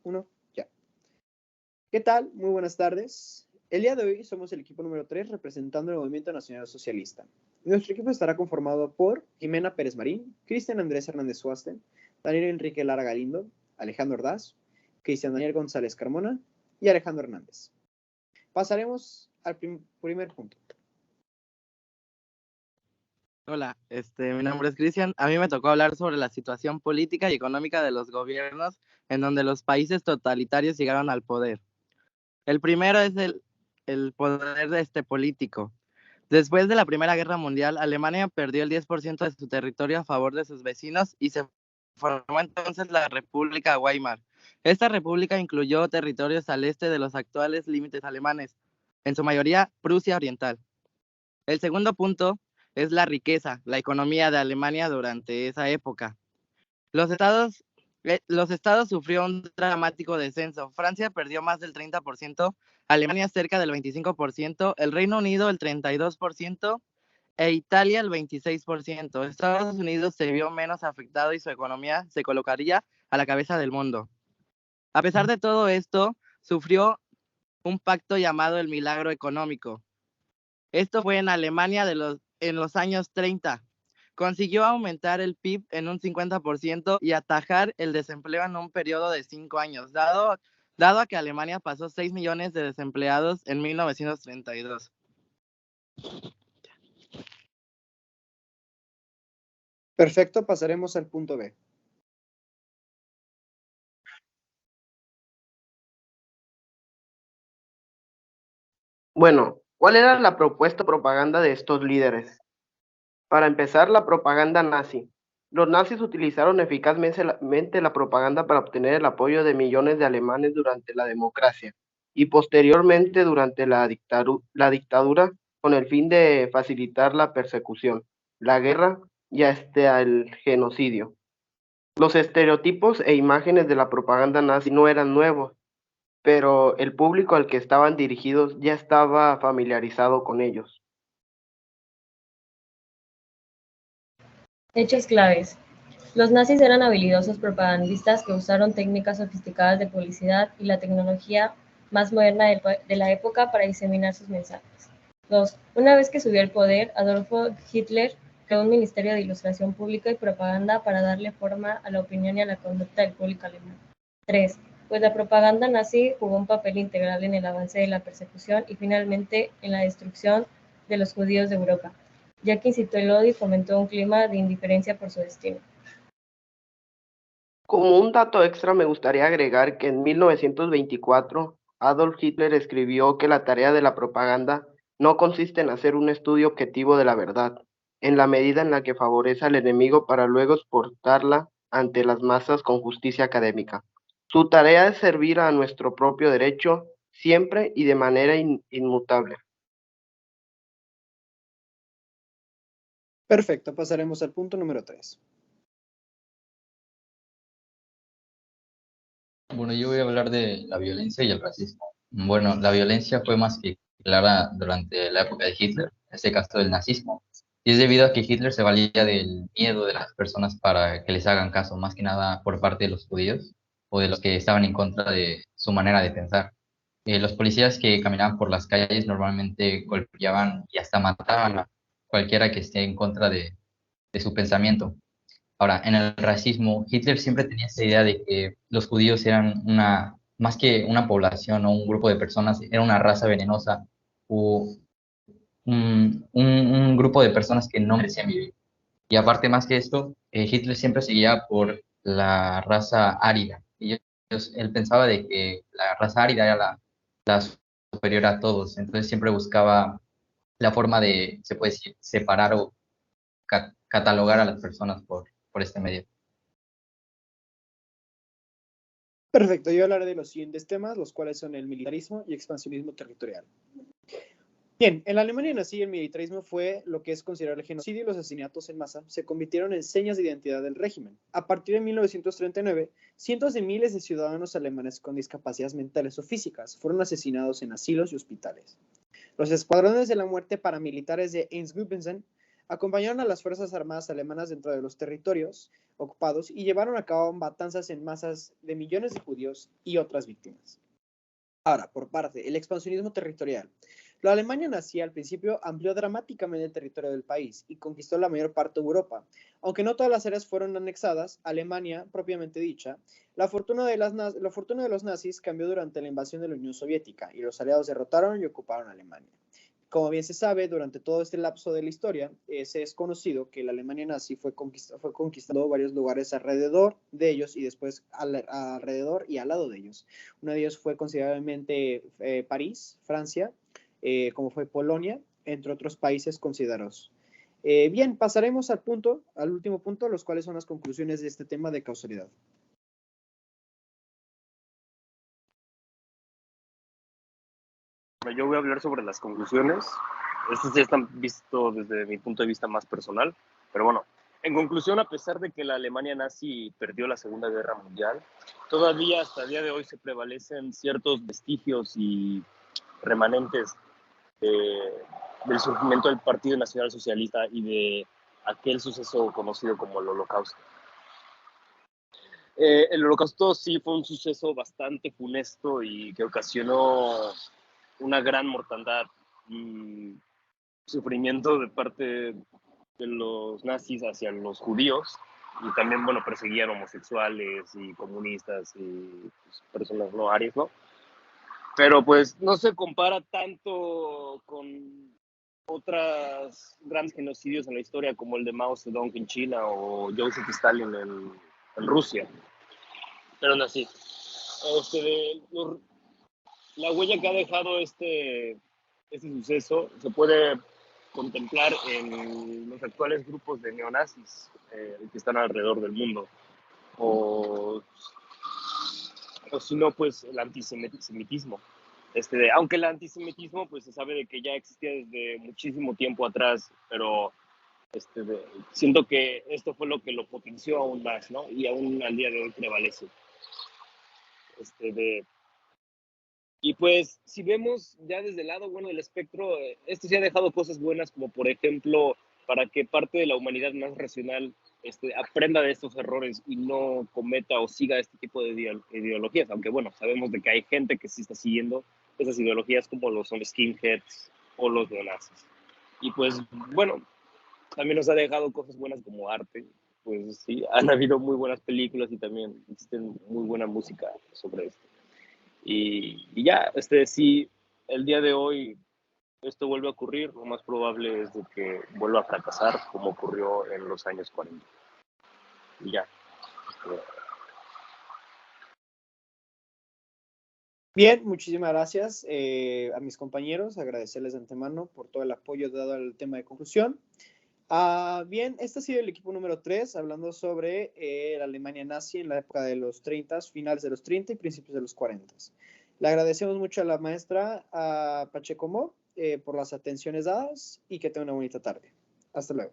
Uno, ya. ¿Qué tal? Muy buenas tardes. El día de hoy somos el equipo número 3 representando el Movimiento Nacional Socialista. Nuestro equipo estará conformado por Jimena Pérez Marín, Cristian Andrés Hernández Suasten, Daniel Enrique Lara Galindo, Alejandro Ordaz, Cristian Daniel González Carmona y Alejandro Hernández. Pasaremos al primer punto. Hola, mi nombre es Cristian. A mí me tocó hablar sobre la situación política y económica de los gobiernos en donde los países totalitarios llegaron al poder. El primero es el poder político. Después de la Primera Guerra Mundial, Alemania perdió el 10% de su territorio a favor de sus vecinos y se formó entonces la República Weimar. Esta república incluyó territorios al este de los actuales límites alemanes, en su mayoría Prusia Oriental. El segundo punto es la riqueza, la economía de Alemania durante esa época. Los estados sufrieron un dramático descenso. Francia perdió más del 30%, Alemania cerca del 25%, el Reino Unido el 32% e Italia el 26%. Estados Unidos se vio menos afectado y su economía se colocaría a la cabeza del mundo. A pesar de todo esto, sufrió un pacto llamado el milagro económico. Esto fue en Alemania en los años 30. Consiguió aumentar el PIB en un 50% y atajar el desempleo en un periodo de 5 años, dado a que Alemania pasó 6 millones de desempleados en 1932. Perfecto, pasaremos al punto B. Bueno, ¿cuál era la propuesta propaganda de estos líderes? Para empezar, la propaganda nazi. Los nazis utilizaron eficazmente la propaganda para obtener el apoyo de millones de alemanes durante la democracia y posteriormente durante la dictadura con el fin de facilitar la persecución, la guerra y hasta el genocidio. Los estereotipos e imágenes de la propaganda nazi no eran nuevos, pero el público al que estaban dirigidos ya estaba familiarizado con ellos. Hechos claves. Los nazis eran habilidosos propagandistas que usaron técnicas sofisticadas de publicidad y la tecnología más moderna de la época para diseminar sus mensajes. 2. Una vez que subió al poder, Adolfo Hitler creó un ministerio de ilustración pública y propaganda para darle forma a la opinión y a la conducta del público alemán. 3. Pues la propaganda nazi jugó un papel integral en el avance de la persecución y finalmente en la destrucción de los judíos de Europa, ya que incitó el odio y fomentó un clima de indiferencia por su destino. Como un dato extra, me gustaría agregar que en 1924 Adolf Hitler escribió que la tarea de la propaganda no consiste en hacer un estudio objetivo de la verdad, en la medida en la que favorece al enemigo para luego exportarla ante las masas con justicia académica. Su tarea es servir a nuestro propio derecho siempre y de manera inmutable. Perfecto, pasaremos al punto número 3. Bueno, yo voy a hablar de la violencia y el racismo. Bueno, la violencia fue más que clara durante la época de Hitler, en este caso del nazismo, y es debido a que Hitler se valía del miedo de las personas para que les hagan caso, más que nada por parte de los judíos o de los que estaban en contra de su manera de pensar. Los policías que caminaban por las calles normalmente golpeaban y hasta mataban a cualquiera que esté en contra de su pensamiento. Ahora, en el racismo, Hitler siempre tenía esa idea de que los judíos eran más que una población o un grupo de personas, era una raza venenosa o un grupo de personas que no merecían vivir. Y aparte más que esto, Hitler siempre seguía por la raza árida. Y él pensaba de que la raza árida era la superior a todos. Entonces siempre buscaba la forma de, se puede decir, separar o catalogar a las personas por este medio. Perfecto, yo hablaré de los siguientes temas, los cuales son el militarismo y expansionismo territorial. Bien, en la Alemania nazi el militarismo fue lo que es considerado el genocidio y los asesinatos en masa se convirtieron en señas de identidad del régimen. A partir de 1939, cientos de miles de ciudadanos alemanes con discapacidades mentales o físicas fueron asesinados en asilos y hospitales. Los escuadrones de la muerte paramilitares de Einsatzgruppen Acompañaron a las Fuerzas Armadas alemanas dentro de los territorios ocupados y llevaron a cabo matanzas en masas de millones de judíos y otras víctimas. Ahora, por parte, el expansionismo territorial. La Alemania nazi al principio amplió dramáticamente el territorio del país y conquistó la mayor parte de Europa. Aunque no todas las áreas fueron anexadas, Alemania, propiamente dicha, la fortuna de los nazis cambió durante la invasión de la Unión Soviética y los aliados derrotaron y ocuparon Alemania. Como bien se sabe, durante todo este lapso de la historia, se es conocido que la Alemania nazi fue conquistando varios lugares alrededor de ellos y después alrededor y al lado de ellos. Uno de ellos fue considerablemente París, Francia, como fue Polonia, entre otros países considerados. Bien, pasaremos al último punto, los cuales son las conclusiones de este tema de causalidad. Yo voy a hablar sobre las conclusiones. Estos ya están vistos desde mi punto de vista más personal, pero bueno, en conclusión, a pesar de que la Alemania nazi perdió la Segunda Guerra Mundial, todavía hasta el día de hoy se prevalecen ciertos vestigios y remanentes del surgimiento del Partido Nacional Socialista y de aquel suceso conocido como el Holocausto. El Holocausto sí fue un suceso bastante funesto y que ocasionó una gran mortandad y sufrimiento de parte de los nazis hacia los judíos, y también, bueno, perseguían homosexuales y comunistas y pues, personas no arias, ¿no? Pero pues no se compara tanto con otros grandes genocidios en la historia como el de Mao Zedong en China o Joseph Stalin en Rusia. Pero no así. La huella que ha dejado este suceso se puede contemplar en los actuales grupos de neonazis que están alrededor del mundo. O si no, pues el antisemitismo. Aunque el antisemitismo pues se sabe de que ya existía desde muchísimo tiempo atrás, pero siento que esto fue lo que lo potenció aún más, ¿no? Y aún al día de hoy prevalece. Y pues si vemos ya desde el lado bueno del espectro, esto sí ha dejado cosas buenas, como por ejemplo, para que parte de la humanidad más racional aprenda de estos errores y no cometa o siga este tipo de ideologías, aunque bueno, sabemos de que hay gente que sí está siguiendo esas ideologías como lo son skinheads o los neonazis. Y pues bueno, también nos ha dejado cosas buenas como arte, pues sí, han habido muy buenas películas y también existen muy buena música sobre esto. Y ya, si el día de hoy esto vuelve a ocurrir, lo más probable es de que vuelva a fracasar como ocurrió en los años 40. Y ya. Bien, muchísimas gracias a mis compañeros, agradecerles de antemano por todo el apoyo dado al tema de conclusión. Bien, este ha sido el equipo número 3, hablando sobre la Alemania nazi en la época de los 30, finales de los 30 y principios de los 40. Le agradecemos mucho a la maestra Pacheco Mo por las atenciones dadas y que tenga una bonita tarde. Hasta luego.